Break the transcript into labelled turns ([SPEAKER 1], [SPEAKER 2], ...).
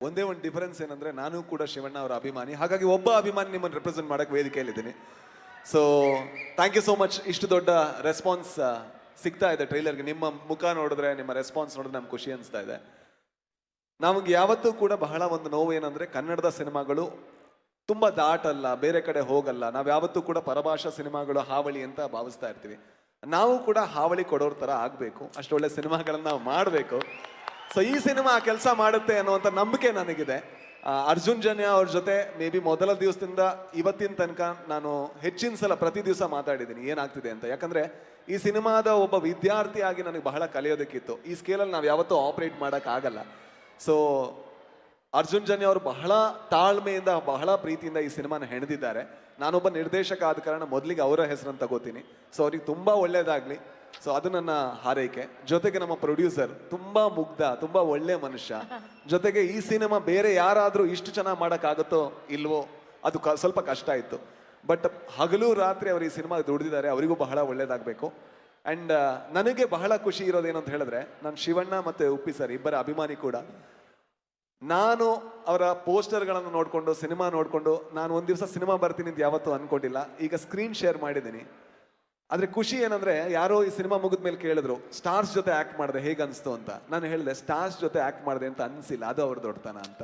[SPEAKER 1] ಒಂದೇ ಒಂದು ಡಿಫರೆನ್ಸ್ ಏನಂದ್ರೆ ನಾನು ಕೂಡ ಶಿವಣ್ಣ ಅವರ ಅಭಿಮಾನಿ, ಹಾಗಾಗಿ ಒಬ್ಬ ಅಭಿಮಾನಿ ನಿಮ್ಮನ್ನು ರೆಪ್ರೆಸೆಂಟ್ ಮಾಡಕ್ಕೆ ವೇದಿಕೆಯಲ್ಲಿದ್ದೀನಿ. So thank you so much. ಇಷ್ಟು ದೊಡ್ಡ ರೆಸ್ಪಾನ್ಸ್ ಸಿಗ್ತಾ ಇದೆ ಟ್ರೈಲರ್ಗೆ. ನಿಮ್ಮ ಮುಖ ನೋಡಿದ್ರೆ, ನಿಮ್ಮ ರೆಸ್ಪಾನ್ಸ್ ನೋಡಿದ್ರೆ ನಮ್ಗೆ ಖುಷಿ ಅನಿಸ್ತಾ ಇದೆ. ನಮಗೆ ಯಾವತ್ತೂ ಕೂಡ ಬಹಳ ಒಂದು ನೋವು ಏನಂದ್ರೆ, ಕನ್ನಡದ ಸಿನಿಮಾಗಳು ತುಂಬ ದಾಟಲ್ಲ, ಬೇರೆ ಕಡೆ ಹೋಗಲ್ಲ. ನಾವು ಯಾವತ್ತೂ ಕೂಡ ಪರಭಾಷಾ ಸಿನಿಮಾಗಳು ಹಾವಳಿ ಅಂತ ಭಾವಿಸ್ತಾ ಇರ್ತೀವಿ. ನಾವು ಕೂಡ ಹಾವಳಿ ಕೊಡೋರ್ ಥರ ಆಗಬೇಕು, ಅಷ್ಟೊಳ್ಳೆ ಸಿನಿಮಾಗಳನ್ನ ನಾವು ಮಾಡಬೇಕು. ಸೊ ಈ ಸಿನಿಮಾ ಕೆಲಸ ಮಾಡುತ್ತೆ ಅನ್ನುವಂಥ ನಂಬಿಕೆ ನನಗಿದೆ. ಅರ್ಜುನ್ ಜನ್ಯ ಅವ್ರ ಜೊತೆ ಮೇ ಬಿ ಮೊದಲ ದಿವಸದಿಂದ ಇವತ್ತಿನ ತನಕ ನಾನು ಹೆಚ್ಚಿನ ಸಲ ಪ್ರತಿ ದಿವಸ ಮಾತಾಡಿದ್ದೀನಿ ಏನಾಗ್ತಿದೆ ಅಂತ. ಯಾಕಂದ್ರೆ ಈ ಸಿನಿಮಾದ ಒಬ್ಬ ವಿದ್ಯಾರ್ಥಿಯಾಗಿ ನನಗೆ ಬಹಳ ಕಲಿಯೋದಕ್ಕಿತ್ತು. ಈ ಸ್ಕೇಲಲ್ಲಿ ನಾವು ಯಾವತ್ತೂ ಆಪರೇಟ್ ಮಾಡೋಕ್ಕಾಗಲ್ಲ. ಸೊ ಅರ್ಜುನ್ ಜನ್ಯ ಅವರು ಬಹಳ ತಾಳ್ಮೆಯಿಂದ, ಬಹಳ ಪ್ರೀತಿಯಿಂದ ಈ ಸಿನಿಮಾನ ಹೆಣೆದಿದ್ದಾರೆ. ನಾನೊಬ್ಬ ನಿರ್ದೇಶಕ ಆದ ಕಾರಣ ಮೊದಲಿಗೆ ಅವರ ಹೆಸರನ್ನು ತಗೋತೀನಿ. ಸೊ ಅವ್ರಿಗೆ ತುಂಬ ಒಳ್ಳೇದಾಗಲಿ. ಸೊ ಅದು ನನ್ನ ಹಾರೈಕೆ. ಜೊತೆಗೆ ನಮ್ಮ ಪ್ರೊಡ್ಯೂಸರ್ ತುಂಬಾ ಮುಗ್ಧ, ತುಂಬಾ ಒಳ್ಳೆ ಮನುಷ್ಯ. ಜೊತೆಗೆ ಈ ಸಿನಿಮಾ ಬೇರೆ ಯಾರಾದರೂ ಇಷ್ಟು ಚೆನ್ನಾಗಿ ಮಾಡೋಕ್ಕಾಗುತ್ತೋ ಇಲ್ವೋ, ಅದು ಸ್ವಲ್ಪ ಕಷ್ಟ ಇತ್ತು. ಬಟ್ ಹಗಲು ರಾತ್ರಿ ಅವರು ಈ ಸಿನಿಮಾ ದುಡಿದಿದ್ದಾರೆ. ಅವರಿಗೂ ಬಹಳ ಒಳ್ಳೇದಾಗಬೇಕು. ಆ್ಯಂಡ್ ನನಗೆ ಬಹಳ ಖುಷಿ ಇರೋದೇನು ಅಂತ ಹೇಳಿದ್ರೆ, ನಾನು ಶಿವಣ್ಣ ಮತ್ತು ಉಪ್ಪಿ ಸರ್ ಇಬ್ಬರ ಅಭಿಮಾನಿ ಕೂಡ. ನಾನು ಅವರ ಪೋಸ್ಟರ್ಗಳನ್ನು ನೋಡಿಕೊಂಡು, ಸಿನಿಮಾ ನೋಡಿಕೊಂಡು, ನಾನು ಒಂದು ದಿವಸ ಸಿನಿಮಾ ಬರ್ತೀನಿ ಅಂತ ಯಾವತ್ತೂ ಅಂದ್ಕೊಂಡಿಲ್ಲ. ಈಗ ಸ್ಕ್ರೀನ್ ಶೇರ್ ಮಾಡಿದ್ದೀನಿ. ಆದರೆ ಖುಷಿ ಏನಂದ್ರೆ, ಯಾರೋ ಈ ಸಿನಿಮಾ ಮುಗಿದ ಮೇಲೆ ಕೇಳಿದ್ರು ಸ್ಟಾರ್ಸ್ ಜೊತೆ ಆ್ಯಕ್ಟ್ ಮಾಡಿದೆ ಹೇಗೆ ಅನಿಸ್ತು ಅಂತ. ನಾನು ಹೇಳಿದೆ ಸ್ಟಾರ್ಸ್ ಜೊತೆ ಆ್ಯಕ್ಟ್ ಮಾಡಿದೆ ಅಂತ ಅನಿಸಿಲ್ಲ, ಅದು ಅವ್ರ ದೊಡ್ಡತನ ಅಂತ.